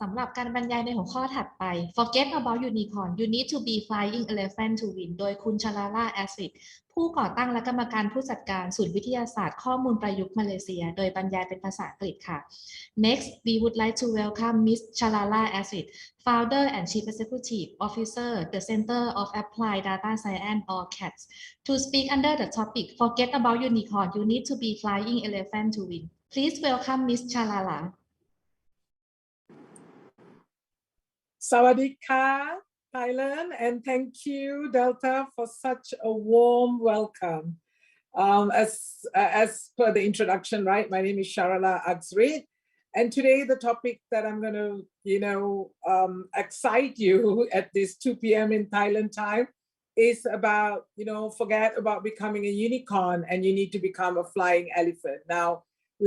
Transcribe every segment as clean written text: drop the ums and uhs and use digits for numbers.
ำหรับการบรรยายในหัวข้อถัดไป Forget about unicorn you need to be flying elephant to win โดยคุณชลาล่าแอซิดผู้ก่อตั้งและกรรมการผู้จัดการศูนย์วิทยาศาสตร์ข้อมูลประยุกต์มาเลเซียโดยบรรยายเป็นภาษาอังกฤษค่ะ Next we would like to welcome Miss Chalala Asid Founder and Chief Executive Officer the Center of Applied Data Science or CADS to speak under the topic Forget about unicorn you need to be flying elephant to win. Please welcome Miss Chalala. Sawadika, Thailand, and thank you, Delta, for such a warm welcome. As per the introduction, right, my name is Sharala Agsreed, and today the topic that I'm going to, excite you at this 2 p.m. in Thailand time is about, forget about becoming a unicorn and you need to become a flying elephant. Now,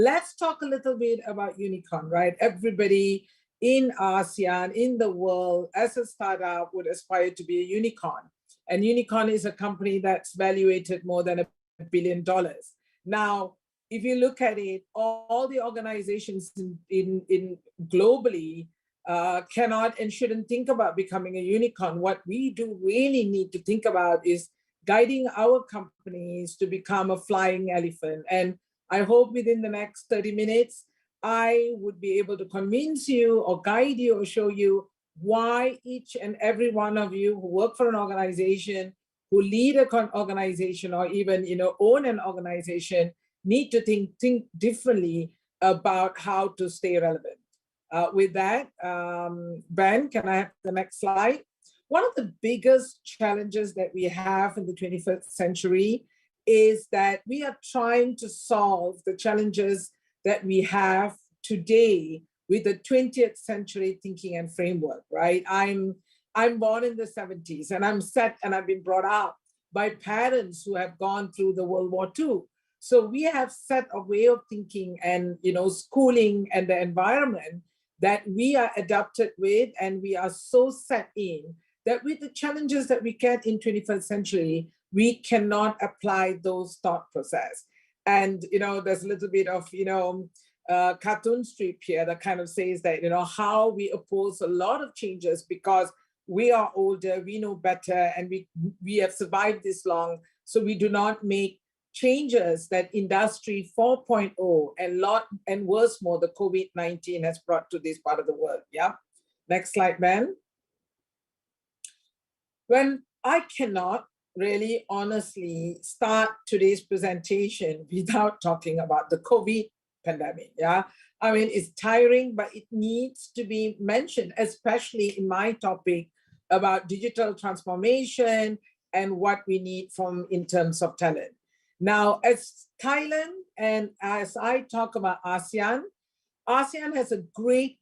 let's talk a little bit about unicorn, right? Everybody in ASEAN, in the world, as a startup would aspire to be a unicorn. And unicorn is a company that's valuated more than $1 billion. Now, if you look at it, all the organizations in globally cannot and shouldn't think about becoming a unicorn. What we do really need to think about is guiding our companies to become a flying elephant. And I hope within the next 30 minutes, I would be able to convince you or guide you or show you why each and every one of you who work for an organization, who lead an organization, or even own an organization, need to think differently about how to stay relevant. With that, Ben, can I have the next slide? One of the biggest challenges that we have in the 21st century is that we are trying to solve the challenges that we have today with the 20th century thinking and framework, right? I'm born in the 70s and I've been brought up by parents who have gone through the World War II. So we have set a way of thinking and schooling and the environment that we are adapted with, and we are so set in that with the challenges that we get in 21st century, we cannot apply those thought process. And there's a little bit of cartoon strip here that kind of says that how we oppose a lot of changes because we are older, we know better, and we have survived this long, so we do not make changes that industry 4.0 and worse more the COVID-19 has brought to this part of the world. Yeah, next slide, Ben. When I cannot really honestly start today's presentation without talking about the COVID pandemic. Yeah, I mean, it's tiring, but it needs to be mentioned, especially in my topic about digital transformation and what we need in terms of talent. Now, as Thailand and as I talk about ASEAN has a great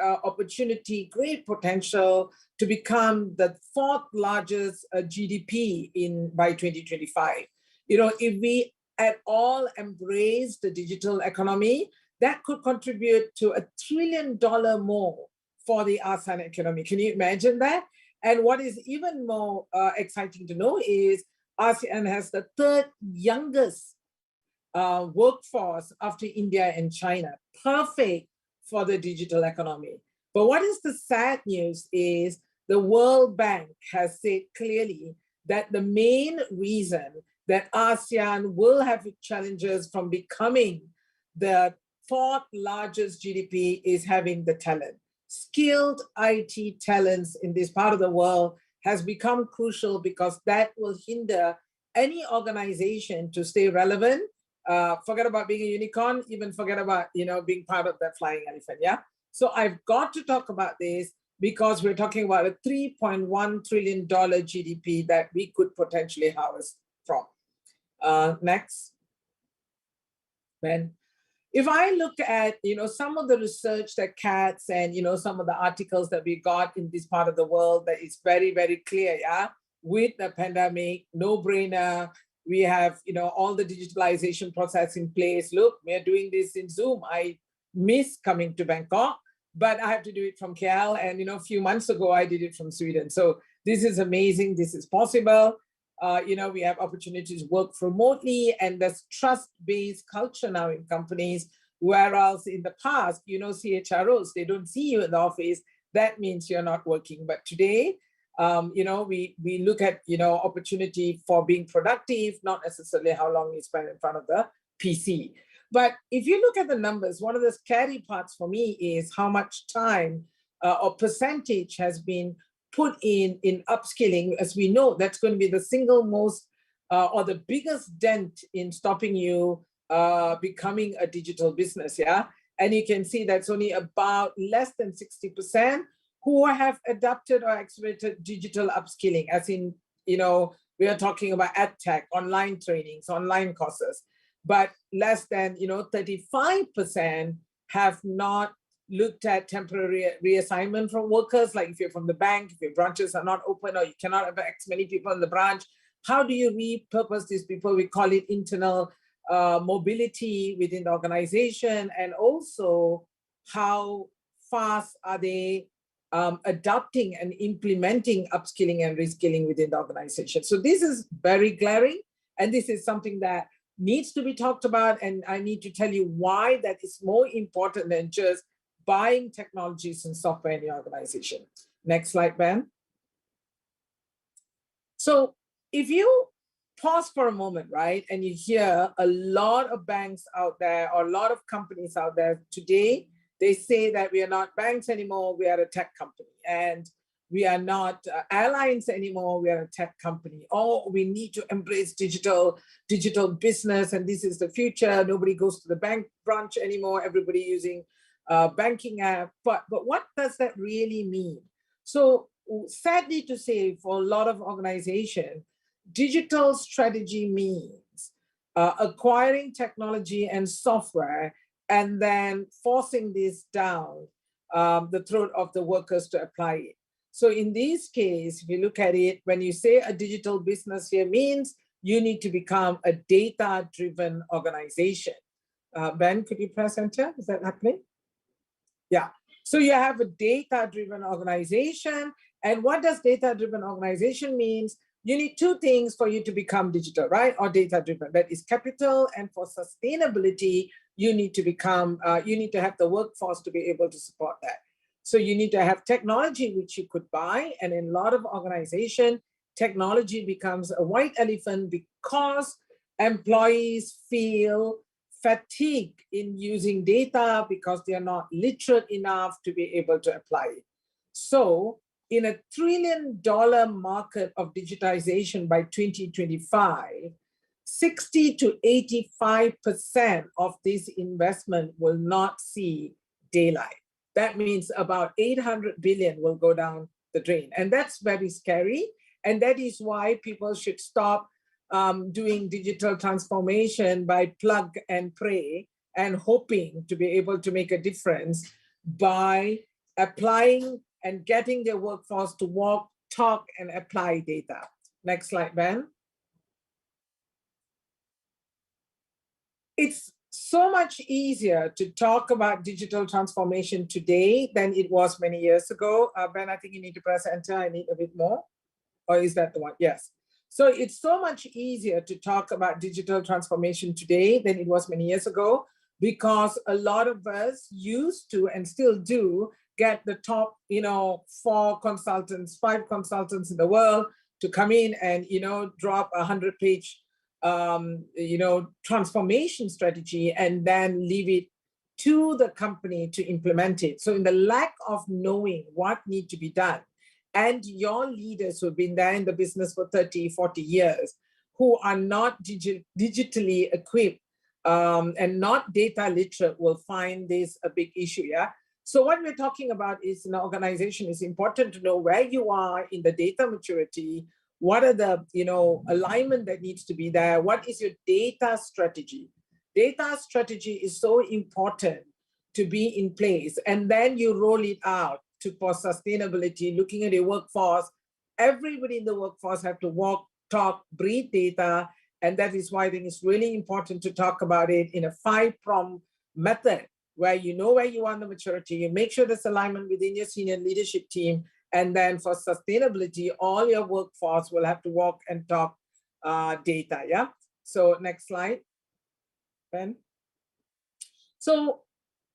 opportunity, great potential to become the 4th largest GDP by 2025. If we at all embrace the digital economy, that could contribute to $1 trillion more for the ASEAN economy. Can you imagine that? And what is even more exciting to know is ASEAN has the 3rd youngest workforce after India and China, perfect for the digital economy. But what is the sad news is the World Bank has said clearly that the main reason that ASEAN will have challenges from becoming the 4th largest GDP is having the talent. Skilled IT talents in this part of the world has become crucial because that will hinder any organization to stay relevant. Forget about being a unicorn, even forget about being part of that flying elephant. Yeah. So I've got to talk about this because we're talking about a $3.1 trillion GDP that we could potentially harvest from. Next, Ben. If I look at some of the research that CADS and some of the articles that we got in this part of the world, that is very, very clear. Yeah, with the pandemic, no brainer. We have all the digitalization process in place. Look, we're doing this in Zoom. I miss coming to Bangkok, but I have to do it from KL. And a few months ago, I did it from Sweden. So this is amazing. This is possible. We have opportunities to work remotely, and there's trust-based culture now in companies Whereas in the past, you know, CHROs, they don't see you in the office. That means you're not working. But today, you know, we look at, you know, opportunity for being productive, not necessarily how long you spend in front of the PC. But if you look at the numbers, one of the scary parts for me is how much time or percentage has been put in upskilling. As we know, that's going to be the single most or the biggest dent in stopping you becoming a digital business, yeah? And you can see that's only about less than 60% who have adopted or accelerated digital upskilling, as in, you know, we are talking about EdTech, online trainings, online courses, but less than, you know, 35% have not looked at temporary reassignment from workers. Like if you're from the bank, if your branches are not open or you cannot have X many people in the branch, how do you repurpose these people? We call it internal mobility within the organization, and also how fast are they adopting and implementing upskilling and reskilling within the organization. So this is very glaring, and this is something that needs to be talked about, and I need to tell you why that is more important than just buying technologies and software in your organization. Next slide, Ben. So if you pause for a moment, right, and you hear a lot of banks out there or a lot of companies out there today, they say that we are not banks anymore, we are a tech company, and we are not airlines anymore, we are a tech company. Or we need to embrace digital business, and this is the future. Nobody goes to the bank branch anymore, everybody using banking app. But what does that really mean? So sadly to say, for a lot of organizations, digital strategy means acquiring technology and software and then forcing this down the throat of the workers to apply it. So in this case, if you look at it, when you say a digital business here means you need to become a data-driven organization. Ben, could you press enter? Is that happening? Yeah. So you have a data-driven organization. And what does data-driven organization means? You need two things for you to become digital, right? Or data-driven. That is capital, and for sustainability, you need to become, you need to have the workforce to be able to support that. So you need to have technology which you could buy, and in a lot of organizations, technology becomes a white elephant because employees feel fatigue in using data because they are not literate enough to be able to apply it. So in a $1 trillion market of digitization by 2025, 60 to 85% of this investment will not see daylight. That means about 800 billion will go down the drain. And that's very scary. And that is why people should stop doing digital transformation by plug and pray and hoping to be able to make a difference by applying and getting their workforce to walk, talk, and apply data. Next slide, Ben. It's so much easier to talk about digital transformation today than it was many years ago. Ben, I think you need to press enter. I need a bit more. Or is that the one? Yes. So it's so much easier to talk about digital transformation today than it was many years ago, because a lot of us used to and still do get the top, 4 consultants, 5 consultants in the world to come in and, drop a 100-page, transformation strategy and then leave it to the company to implement it. So in the lack of knowing what needs to be done, and your leaders who've been there in the business for 30, 40 years, who are not digitally equipped and not data literate will find this a big issue, yeah? So what we're talking about is in an organization, it's important to know where you are in the data maturity, what are the, alignment that needs to be there, what is your data strategy? Data strategy is so important to be in place, and then you roll it out for sustainability, looking at your workforce. Everybody in the workforce have to walk, talk, breathe data, and that is why I think it's really important to talk about it in a 5-pronged method, where you know where you are in the maturity, you make sure there's alignment within your senior leadership team, and then for sustainability, all your workforce will have to walk and talk data, yeah? So next slide, Ben. So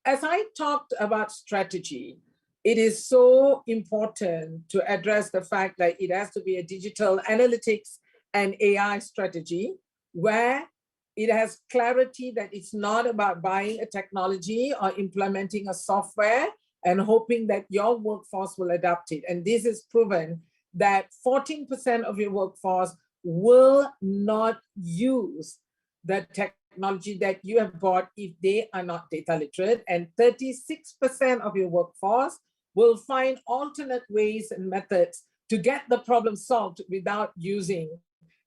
as I talked about strategy, it is so important to address the fact that it has to be a digital analytics and AI strategy where it has clarity that it's not about buying a technology or implementing a software and hoping that your workforce will adapt it. And this is proven that 14% of your workforce will not use the technology that you have bought if they are not data literate, and 36% of your workforce will find alternate ways and methods to get the problem solved without using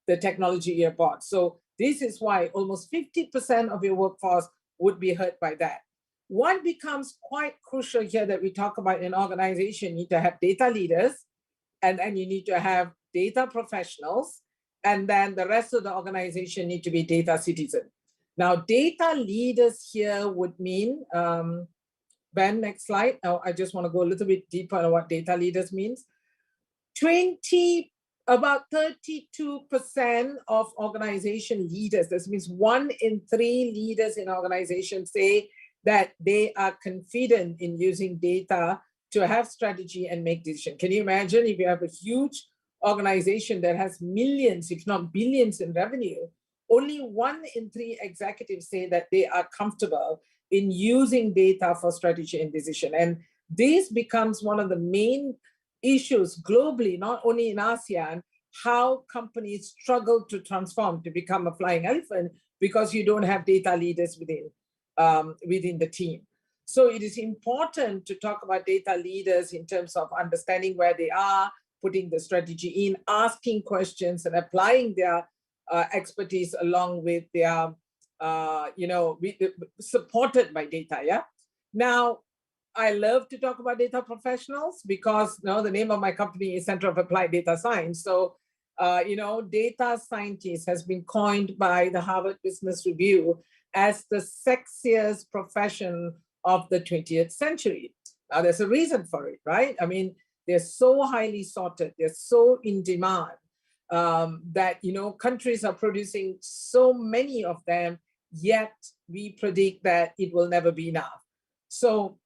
the technology you have bought. So this is why almost 50% of your workforce would be hurt by that. What becomes quite crucial here that we talk about in organization, you need to have data leaders, and then you need to have data professionals, and then the rest of the organization need to be data citizens. Now, data leaders here would mean, Ben, next slide. Now, I just want to go a little bit deeper on what data leaders means. About 32% of organization leaders, this means 1 in 3 leaders in organizations say that they are confident in using data to have strategy and make decisions. Can you imagine if you have a huge organization that has millions, if not billions in revenue, only 1 in 3 executives say that they are comfortable in using data for strategy and decision. And this becomes one of the main issues globally, not only in ASEAN, how companies struggle to transform to become a flying elephant because you don't have data leaders within the team. So it is important to talk about data leaders in terms of understanding where they are, putting the strategy in, asking questions and applying their expertise along with their, supported by data, yeah? Now, I love to talk about data professionals because the name of my company is Center of Applied Data Science. So, data scientist has been coined by the Harvard Business Review as the sexiest profession of the 20th century. Now, there's a reason for it, right? I mean, they're so highly sorted, they're so in demand that, countries are producing so many of them, yet we predict that it will never be enough. So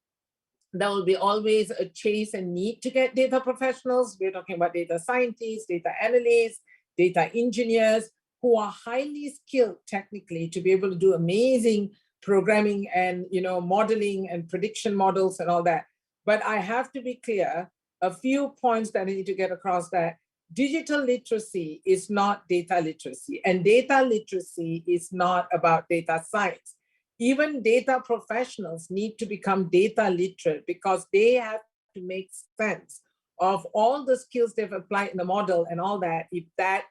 there will be always a chase and need to get data professionals. We're talking about data scientists, data analysts, data engineers who are highly skilled technically to be able to do amazing programming and modeling and prediction models and all that. But I have to be clear, a few points that I need to get across, that digital literacy is not data literacy, and data literacy is not about data science. Even data professionals need to become data literate because they have to make sense of all the skills they've applied in the model and all that, if that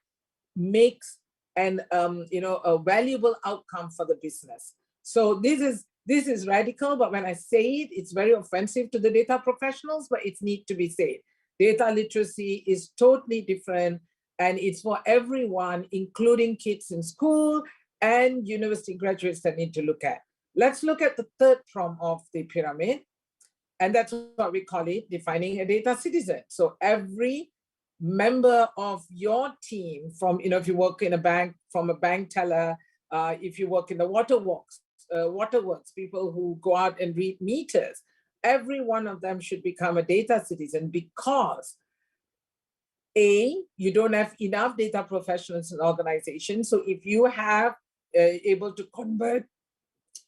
makes a valuable outcome for the business. So this is radical, but when I say it, it's very offensive to the data professionals, but it needs to be said. Data literacy is totally different, and it's for everyone, including kids in school and university graduates that need to look at. Let's look at the third prong of the pyramid, and that's what we call it, defining a data citizen. So every member of your team, from, if you work in a bank, from a bank teller, if you work in the waterworks, people who go out and read meters, every one of them should become a data citizen because you don't have enough data professionals in organizations. So if you have able to convert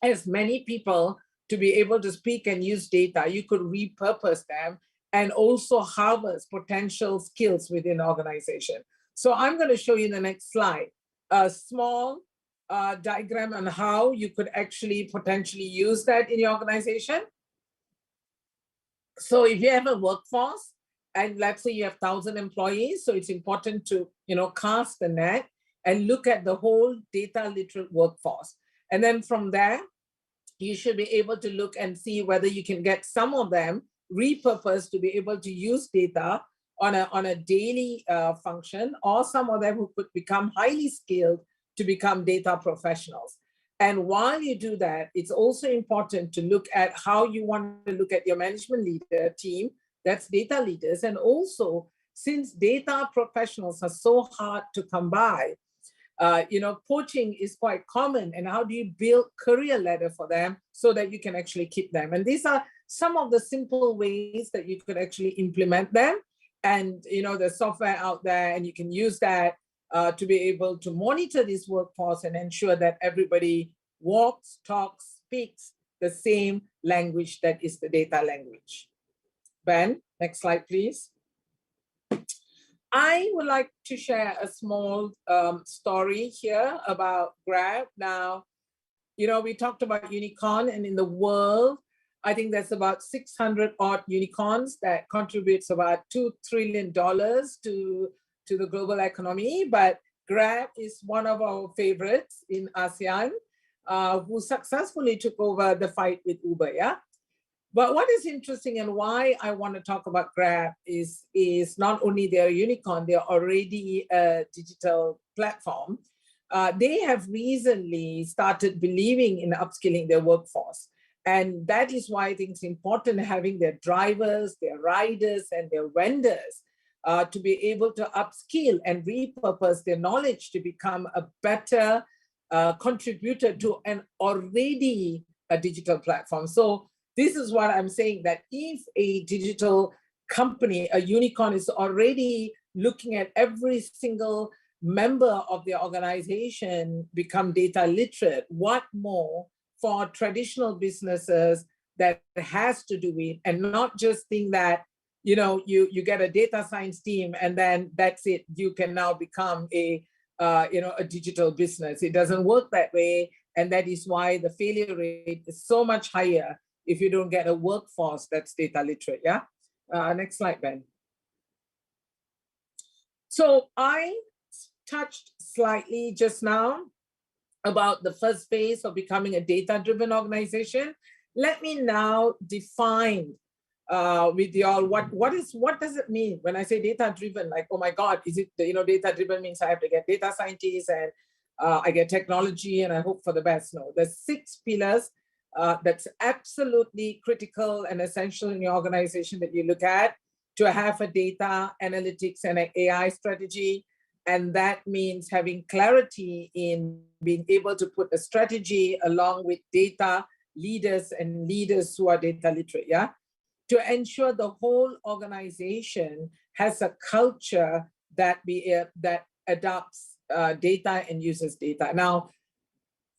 as many people to be able to speak and use data, you could repurpose them and also harvest potential skills within the organization. So I'm going to show you in the next slide a small diagram on how you could actually potentially use that in your organization. So if you have a workforce, and let's say you have 1,000 employees, so it's important to cast the net and look at the whole data literate workforce. And then from there, you should be able to look and see whether you can get some of them repurposed to be able to use data on a daily function, or some of them who could become highly skilled to become data professionals. And while you do that, it's also important to look at how you want to look at your management leader team, that's data leaders. And also, since data professionals are so hard to come by, poaching is quite common, and how do you build career ladder for them so that you can actually keep them? And these are some of the simple ways that you could actually implement them. And there's software out there, and you can use that to be able to monitor this workforce and ensure that everybody walks, talks, speaks the same language that is the data language. Ben, next slide, please. I would like to share a small story here about Grab. Now, we talked about unicorn, and in the world, I think there's about 600 odd unicorns that contributes about $2 trillion to the global economy. But Grab is one of our favorites in ASEAN, who successfully took over the fight with Uber, yeah? But what is interesting and why I want to talk about Grab is not only they're a unicorn, they're already a digital platform. They have recently started believing in upskilling their workforce. And that is why I think it's important having their drivers, their riders, and their vendors to be able to upskill and repurpose their knowledge to become a better contributor to an already a digital platform. So this is what I'm saying, that if a digital company, a unicorn, is already looking at every single member of their organization become data literate, what more for traditional businesses that has to do it, and not just think that, you get a data science team and then that's it, you can now become a digital business. It doesn't work that way. And that is why the failure rate is so much higher if you don't get a workforce that's data literate, yeah? Next slide, Ben. So I touched slightly just now about the first phase of becoming a data-driven organization. Let me now define with y'all what does it mean when I say data-driven? Like, oh my God, is it, data-driven means I have to get data scientists and I get technology and I hope for the best. No, there's 6 pillars that's absolutely critical and essential in your organization that you look at to have a data analytics and an AI strategy. And that means having clarity in being able to put a strategy along with data leaders and leaders who are data literate, yeah? To ensure the whole organization has a culture that adopts data and uses data. Now,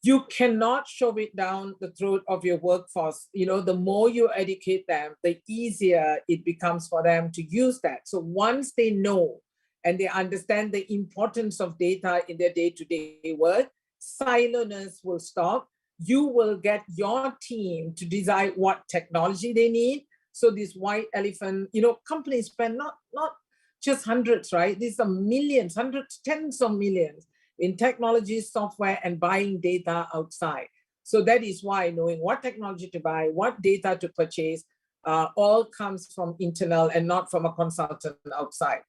you cannot shove it down the throat of your workforce. The more you educate them, the easier it becomes for them to use that. So once they know and they understand the importance of data in their day-to-day work, siloness will stop. You will get your team to decide what technology they need. So this white elephant, companies spend not just hundreds, right? These are millions, hundreds, tens of millions in technology, software, and buying data outside. So that is why knowing what technology to buy, what data to purchase, all comes from internal and not from a consultant outside.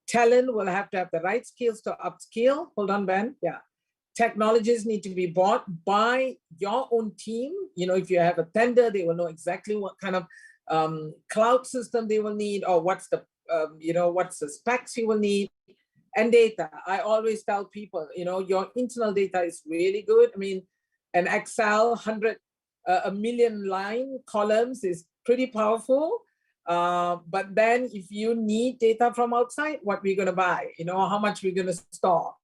Talent will have to have the right skills to upskill. Hold on, Ben. Yeah. Technologies need to be bought by your own team. If you have a tender, they will know exactly what kind of cloud system they will need, or what's the specs you will need. And data, I always tell people, your internal data is really good. I mean, an Excel 1 million line columns is pretty powerful. But then if you need data from outside, what we're going to buy, how much we're going to store.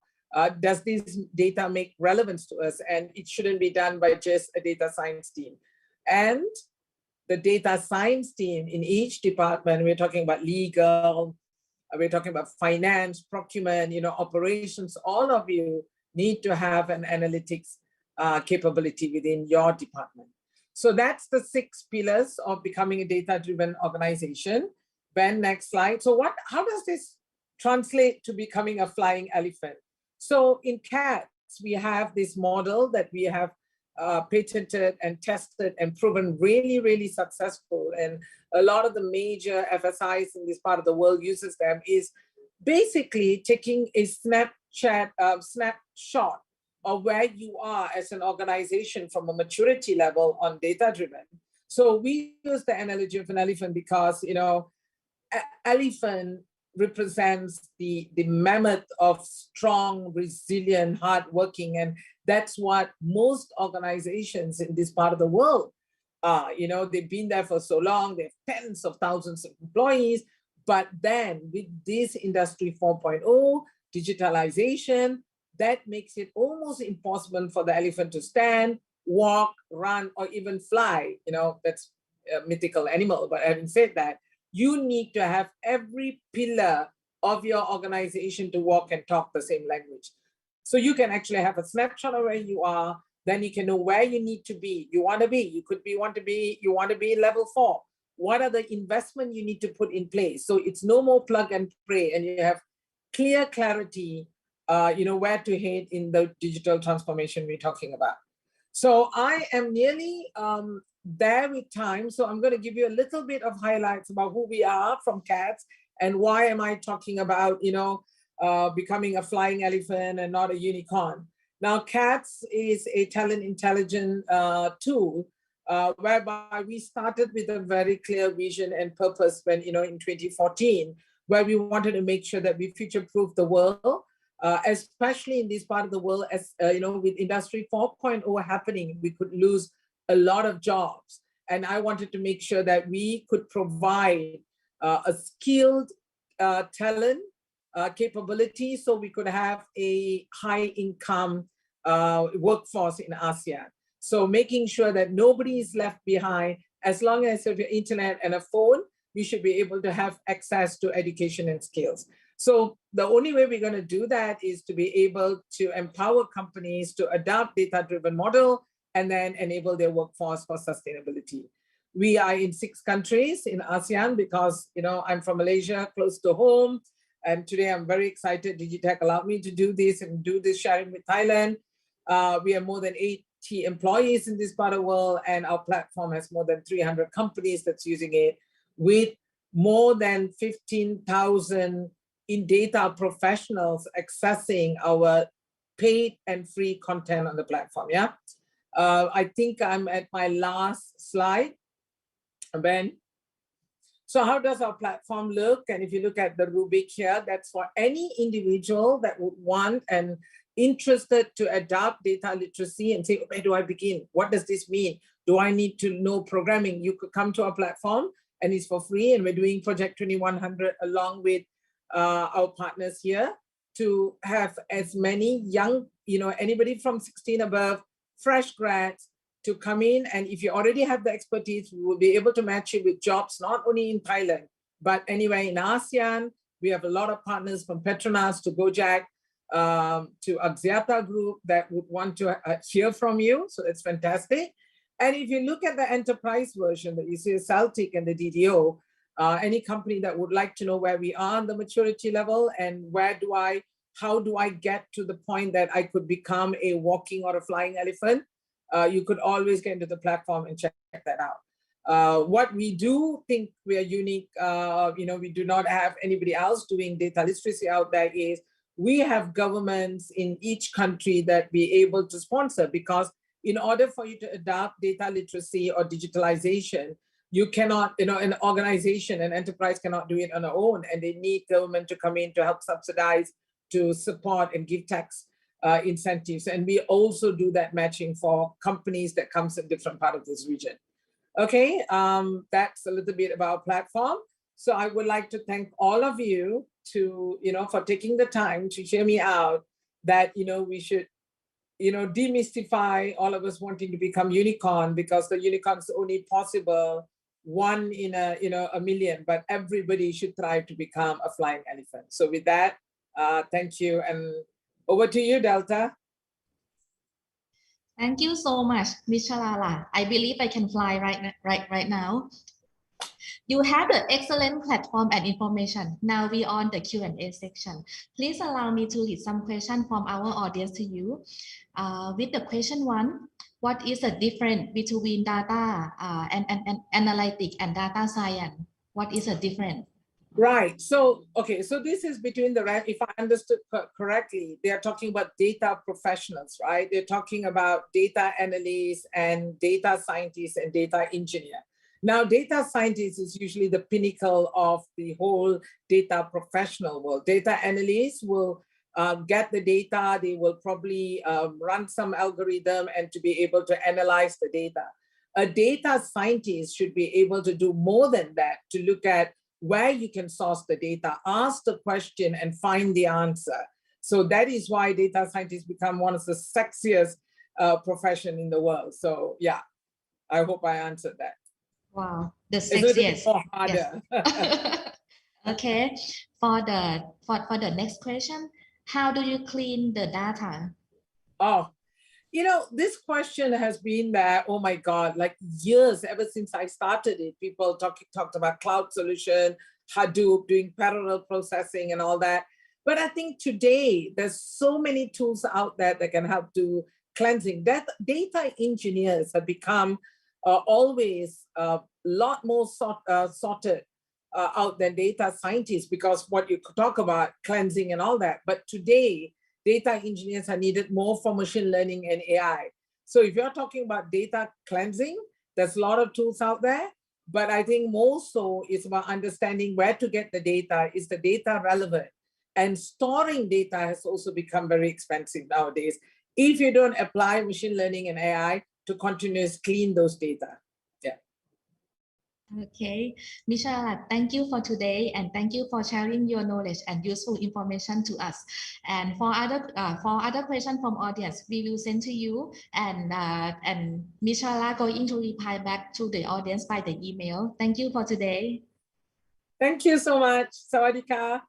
Does this data make relevance to us? And it shouldn't be done by just a data science team. And the data science team in each department, we're talking about legal, we're talking about finance, procurement, operations, all of you need to have an analytics capability within your department. So that's the 6 pillars of becoming a data-driven organization. Ben, next slide. So how does this translate to becoming a flying elephant? So in CADS, we have this model that we have patented and tested and proven really, really successful. And a lot of the major FSIs in this part of the world uses them, is basically taking a snapshot of where you are as an organization from a maturity level on data-driven. So we use the analogy of an elephant because, elephant, represents the mammoth of strong, resilient, hardworking, and that's what most organizations in this part of the world are. You know, they've been there for so long, they have tens of thousands of employees, but then with this Industry 4.0, digitalization, that makes it almost impossible for the elephant to stand, walk, run, or even fly. You know, that's a mythical animal, but having said that, you need to have every pillar of your organization to walk and talk the same language. So you can actually have a snapshot of where you are, then you can know where you need to be. You want to be level 4. What are the investment you need to put in place? So it's no more plug and play, and you have clear clarity, you know, where to head in the digital transformation we're talking about. So I am nearly there with time. So I'm going to give you a little bit of highlights about who we are from CADS and why am I talking about, you know, becoming a flying elephant and not a unicorn. Now, CADS is a talent intelligence tool whereby we started with a very clear vision and purpose when, you know, in 2014, where we wanted to make sure that we future-proof the world, especially in this part of the world, as you know, with Industry 4.0 happening, we could lose a lot of jobs. And I wanted to make sure that we could provide a skilled talent capability so we could have a high income workforce in ASEAN. So making sure that nobody is left behind, as long as you have your internet and a phone, you should be able to have access to education and skills. So the only way we're going to do that is to be able to empower companies to adopt data-driven model and then enable their workforce for sustainability. We are in 6 countries in ASEAN because, you know, I'm from Malaysia, close to home. And today I'm very excited DigiTech allowed me to do this and do this sharing with Thailand. We have more than 80 employees in this part of the world, and our platform has more than 300 companies that's using it, with more than 15,000 in data professionals accessing our paid and free content on the platform. Yeah, I think I'm at my last slide, Ben. So how does our platform look? And if you look at the rubric here, that's for any individual that would want and interested to adopt data literacy and say, where do I begin? What does this mean? Do I need to know programming? You could come to our platform and it's for free. And we're doing Project 2100 along with our partners here to have as many young, you know, anybody from 16 above, fresh grads to come in. And if you already have the expertise, we will be able to match you with jobs, not only in Thailand, but anywhere in ASEAN. We have a lot of partners from Petronas to Gojek, to Axiata Group that would want to hear from you. So it's fantastic. And if you look at the enterprise version that you see, Celtic and the DDO, any company that would like to know where we are on the maturity level and how do I get to the point that I could become a walking or a flying elephant, you could always get into the platform and check that out. What we do think we are unique, you know, we do not have anybody else doing data literacy out there, is we have governments in each country that be able to sponsor, because in order for you to adopt data literacy or digitalization, you cannot, you know, an organization, an enterprise cannot do it on their own, and they need government to come in to help subsidize, to support and give tax incentives. And we also do that matching for companies that comes in different part of this region. Okay, that's a little bit about our platform. So I would like to thank all of you to, you know, for taking the time to hear me out, that, you know, we should, you know, demystify all of us wanting to become unicorn, because the unicorn is only possible one in a, you know, a million, but everybody should try to become a flying elephant. So with that, thank you, and over to you, Delta. Thank you so much, Ms. Shalala. I believe I can fly right now. You have the excellent platform and information. Now we on the Q&A section. Please allow me to read some questions from our audience to you. With the question 1, what is the difference between data and analytics and data science? What is the difference? Right. So, okay. So this is between the, if I understood correctly, they are talking about data professionals, right? They're talking about data analysts and data scientists and data engineer. Now, data scientist is usually the pinnacle of the whole data professional world. Data analysts will get the data, they will probably run some algorithm and to be able to analyze the data. A data scientist should be able to do more than that, to look at where you can source the data, ask the question and find the answer. So that is why data scientists become one of the sexiest profession in the world. So yeah, I hope I answered that. Wow, the It's a little bit sexiest. more harder. Yes. Okay, for the next question, how do you clean the data? Oh, you know, this question has been there, oh my God, like years, ever since I started it. People talked about cloud solution, Hadoop, doing parallel processing and all that. But I think today there's so many tools out there that can help do cleansing. That data engineers have become always a lot more sorted out than data scientists, because what you talk about cleansing and all that. But today, data engineers are needed more for machine learning and AI. So if you're talking about data cleansing, there's a lot of tools out there, but I think more so it's about understanding where to get the data. Is the data relevant? And storing data has also become very expensive nowadays if you don't apply machine learning and AI to continuously clean those data. Yeah. Okay, Michelle, thank you for today, and thank you for sharing your knowledge and useful information to us. And for other questions from audience, we will send to you, and Michelle going to reply back to the audience by the email. Thank you for today. Thank you so much. Sawadee ka.